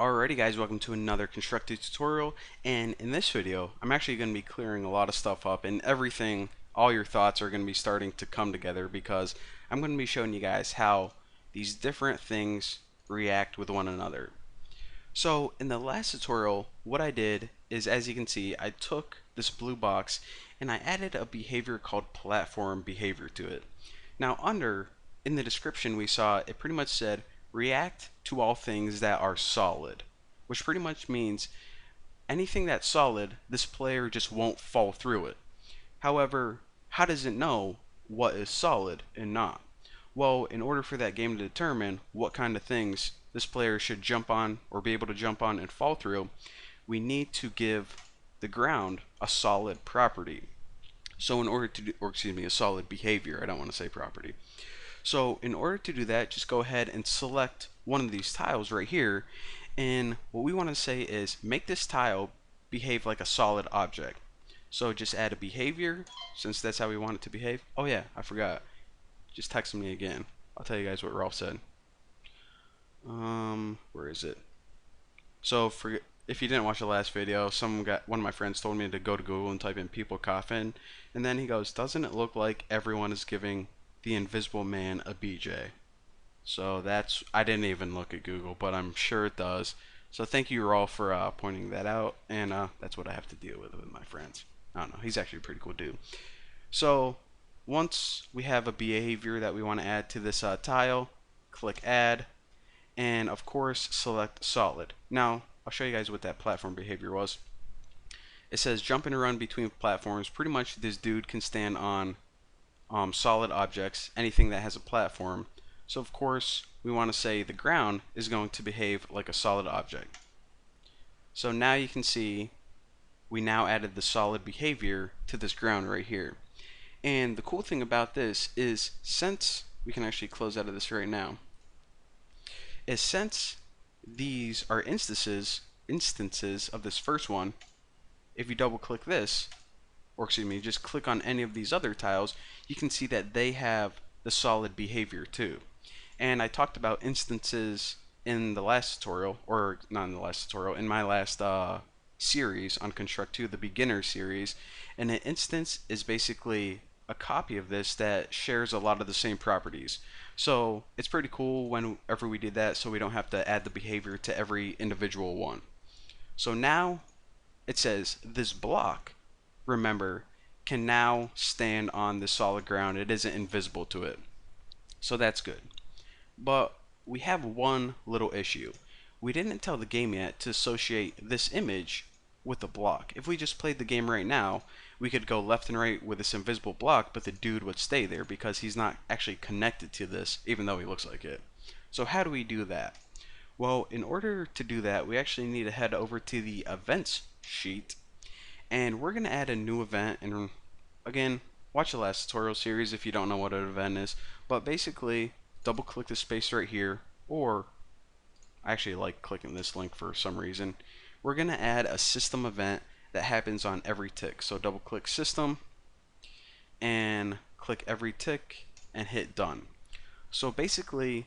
Alrighty guys, welcome to another constructed tutorial, and in this video I'm actually going to be clearing a lot of stuff up, and everything, all your thoughts are going to be starting to come together because I'm going to be showing you guys how these different things react with one another. So in the last tutorial, what I did is, as you can see, I took this blue box and I added a behavior called platform behavior to it. Now in the description we saw it pretty much said react to all things that are solid, which pretty much means anything that's solid, this player just won't fall through it. However, how does it know what is solid and not? Well, in order for that game to determine what kind of things this player should jump on or be able to jump on and fall through, we need to give the ground a solid property. So in order to do, or excuse me, a solid behavior, I don't want to say property. So in order to do that, just go ahead and select one of these tiles right here, and what we want to say is make this tile behave like a solid object. So just add a behavior, since that's how we want it to behave. Oh yeah, I forgot. Just text me again. I'll tell you guys what Ralph said. Where is it? So if you didn't watch the last video, one of my friends told me to go to Google and type in people coffin, and then he goes, doesn't it look like everyone is giving the Invisible Man a BJ? So I didn't even look at Google, but I'm sure it does. So thank you all for pointing that out, and that's what I have to deal with my friends. I don't know, he's actually a pretty cool dude. So once we have a behavior that we want to add to this tile, click add, and of course select solid. Now I'll show you guys what that platform behavior was. It says jump and run between platforms. Pretty much this dude can stand on solid objects, anything that has a platform. So of course we want to say the ground is going to behave like a solid object. So now you can see we now added the solid behavior to this ground right here. And the cool thing about this is, since we can actually close out of this right now, is since these are instances of this first one, if you double click this, or excuse me, just click on any of these other tiles, you can see that they have the solid behavior too. And I talked about instances in the last tutorial, or not in the last tutorial, in my last series on Construct 2, the beginner series, and an instance is basically a copy of this that shares a lot of the same properties. So it's pretty cool whenever we did that, so we don't have to add the behavior to every individual one. So now it says this block, remember, can now stand on the solid ground. It isn't invisible to it. So that's good. But we have one little issue. We didn't tell the game yet to associate this image with the block. If we just played the game right now, we could go left and right with this invisible block, but the dude would stay there because he's not actually connected to this, even though he looks like it. So how do we do that? Well, in order to do that, we actually need to head over to the events sheet, and we're going to add a new event. And again, watch the last tutorial series if you don't know what an event is, but basically double click the space right here, or I actually like clicking this link for some reason. We're going to add a system event that happens on every tick. So double click system and click every tick and hit done. So basically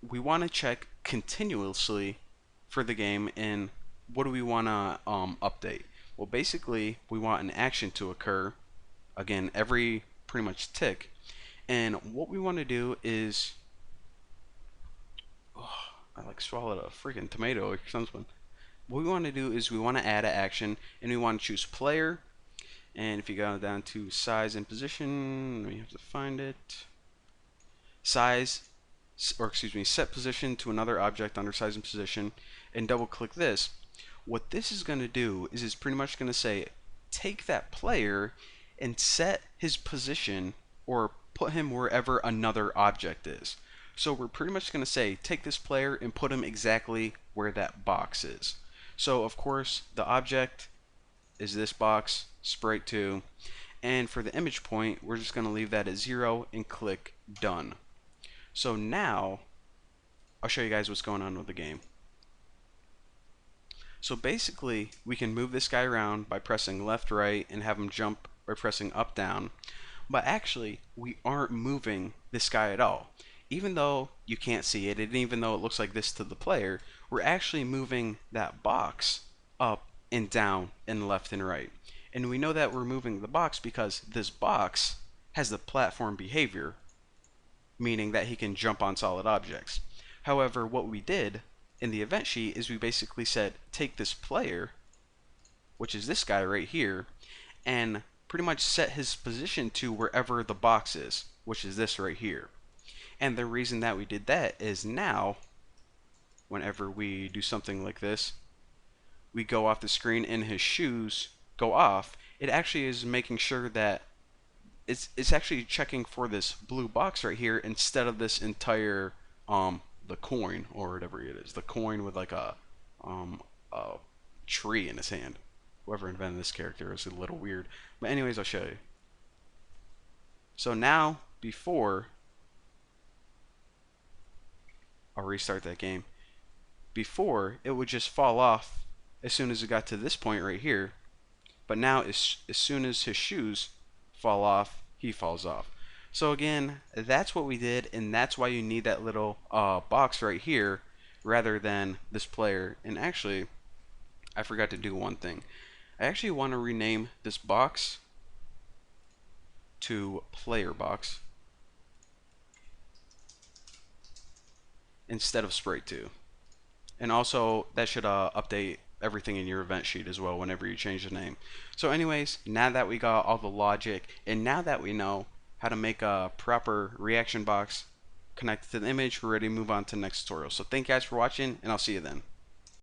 we want to check continuously for the game, and what do we want to update? Well, basically we want an action to occur again every pretty much tick, and what we want to do is I like swallowed a freaking tomato or something. What we want to do is we want to add an action, and we want to choose player, and if you go down to size and position, we have to find it, size, or excuse me, set position to another object under size and position, and double click this. What this is going to do is it's pretty much going to say take that player and set his position or put him wherever another object is. So we're pretty much going to say take this player and put him exactly where that box is. So of course the object is this box, sprite 2, and for the image point we're just going to leave that at 0 and click done. So now I'll show you guys what's going on with the game. So basically we can move this guy around by pressing left, right, and have him jump by pressing up, down, but actually we aren't moving this guy at all. even though you can't see it, and even though it looks like this to the player, we're actually moving that box up and down and left and right. And we know that we're moving the box because this box has the platform behavior, meaning that he can jump on solid objects. However, what we did in the event sheet is we basically said, take this player, which is this guy right here, and pretty much set his position to wherever the box is, which is this right here. And the reason that we did that is now, whenever we do something like this, we go off the screen and his shoes go off, it actually is making sure that it's actually checking for this blue box right here instead of this entire the coin or whatever it is. The coin with like a tree in his hand. Whoever invented this character is a little weird. But anyways, I'll show you. So now, before I'll restart that game. Before, it would just fall off as soon as it got to this point right here. But now, as soon as his shoes fall off, he falls off. So again, that's what we did, and that's why you need that little box right here rather than this player. And actually, I forgot to do one thing. I actually want to rename this box to PlayerBox instead of Sprite 2. And also, that should update everything in your event sheet as well whenever you change the name. So anyways, now that we got all the logic, and now that we know how to make a proper reaction box connected to the image, we're ready to move on to the next tutorial. So thank you guys for watching, and I'll see you then.